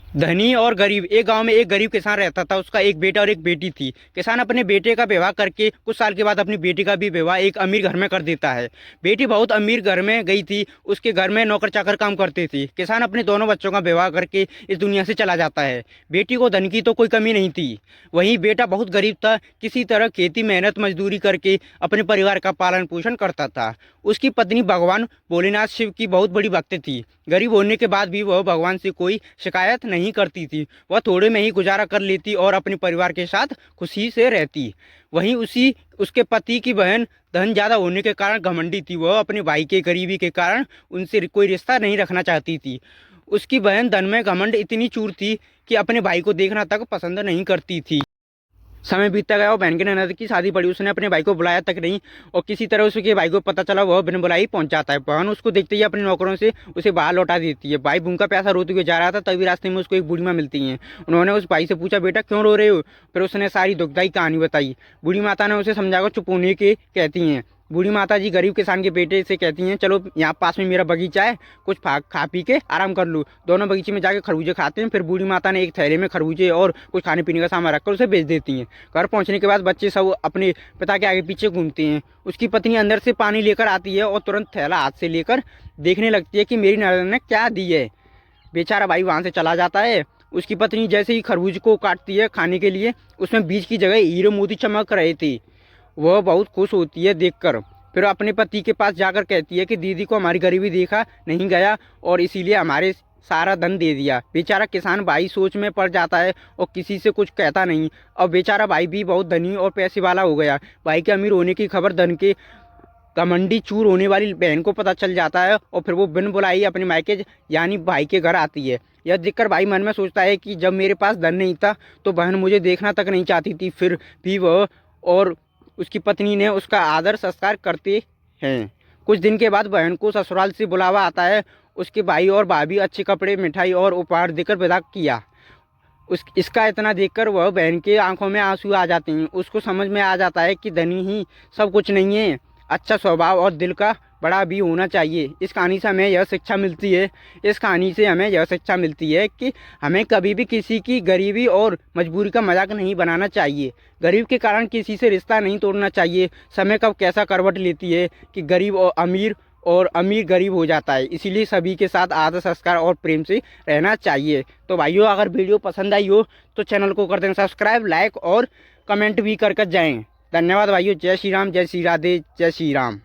धनी और गरीब, एक गांव में एक गरीब किसान रहता था। उसका एक बेटा और एक बेटी थी। किसान अपने बेटे का विवाह करके कुछ साल के बाद अपनी बेटी का भी विवाह एक अमीर घर में कर देता है। बेटी बहुत अमीर घर में गई थी, उसके घर में नौकर चाकर काम करते थे। किसान अपने दोनों बच्चों का विवाह करके इस दुनिया से चला जाता है। बेटी को धन की तो कोई कमी नहीं थी। वहीं बेटा बहुत गरीब था, किसी तरह खेती मेहनत मजदूरी करके अपने परिवार का पालन पोषण करता था। उसकी पत्नी भगवान भोलेनाथ शिव की बहुत बड़ी भक्त थी। गरीब होने के बाद भी वह भगवान से कोई शिकायत नहीं करती थी। वह थोड़े में ही गुजारा कर लेती और अपने परिवार के साथ खुशी से रहती। वहीं उसी उसके पति की बहन धन ज़्यादा होने के कारण घमंडी थी। वह अपने भाई के गरीबी के कारण उनसे कोई रिश्ता नहीं रखना चाहती थी। उसकी बहन धन में घमंड इतनी चूर थी कि अपने भाई को देखना तक पसंद नहीं करती थी। समय बीतता गया और बहन के ननद की शादी पड़ी। उसने अपने भाई को बुलाया तक नहीं और किसी तरह उसके भाई को पता चला, वह बिन बुलाई पहुंच जाता है। बहन उसको देखते ही अपने नौकरों से उसे बाहर लौटा देती है। भाई भूखा प्यासा रोते हुए जा रहा था, तभी रास्ते में उसको एक बूढ़ी माँ मिलती हैं। उन्होंने उस भाई से पूछा, बेटा क्यों रो रहे हो? फिर उसने सारी दुखदाई कहानी बताई। बूढ़ी माता ने उसे समझाकर चुप होने के कहती हैं। बूढ़ी माता जी गरीब किसान के बेटे से कहती हैं, चलो यहाँ पास में मेरा बगीचा है, कुछ खा पी के आराम कर लो। दोनों बगीचे में जाके खरबूजे खाते हैं। फिर बूढ़ी माता ने एक थैले में खरबूजे और कुछ खाने पीने का सामान रखकर उसे बेच देती हैं। घर पहुँचने के बाद बच्चे सब अपने पिता के आगे पीछे घूमते हैं। उसकी पत्नी अंदर से पानी लेकर आती है और तुरंत थैला हाथ से लेकर देखने लगती है कि मेरी ननद ने क्या दी है। बेचारा भाई वहाँ से चला जाता है। उसकी पत्नी जैसे ही खरबूज को काटती है खाने के लिए, उसमें बीज की जगह हीरे मोती चमक रहे थे। वह बहुत खुश होती है देखकर। फिर अपने पति के पास जाकर कहती है कि दीदी को हमारी गरीबी देखा नहीं गया और इसीलिए हमारे सारा धन दे दिया। बेचारा किसान भाई सोच में पड़ जाता है और किसी से कुछ कहता नहीं। और बेचारा भाई भी बहुत धनी और पैसे वाला हो गया। भाई के अमीर होने की खबर धन के घमंडी चूर होने वाली बहन को पता चल जाता है और फिर वो बिन बुलाई अपने मायके यानी भाई के घर आती है। यह देखकर भाई मन में सोचता है कि जब मेरे पास धन नहीं था तो बहन मुझे देखना तक नहीं चाहती थी, फिर भी वह और उसकी पत्नी ने उसका आदर सत्कार करते हैं। कुछ दिन के बाद बहन को ससुराल से बुलावा आता है। उसके भाई और भाभी अच्छे कपड़े मिठाई और उपहार देकर विदा किया। इसका इतना देखकर वह बहन के आंखों में आंसू आ जाते हैं। उसको समझ में आ जाता है कि धनी ही सब कुछ नहीं है, अच्छा स्वभाव और दिल का बड़ा भी होना चाहिए। इस कहानी से हमें यह शिक्षा मिलती है कि हमें कभी भी किसी की गरीबी और मजबूरी का मजाक नहीं बनाना चाहिए। गरीब के कारण किसी से रिश्ता नहीं तोड़ना चाहिए। समय कब कैसा करवट लेती है कि गरीब और अमीर गरीब हो जाता है। इसीलिए सभी के साथ आदर संस्कार और प्रेम से रहना चाहिए। तो भाइयों, अगर वीडियो पसंद आई हो तो चैनल को कर दें सब्सक्राइब, लाइक और कमेंट भी कर जाएं। धन्यवाद भाइयों। जय श्री राम, जय श्री राधे, जय श्री राम।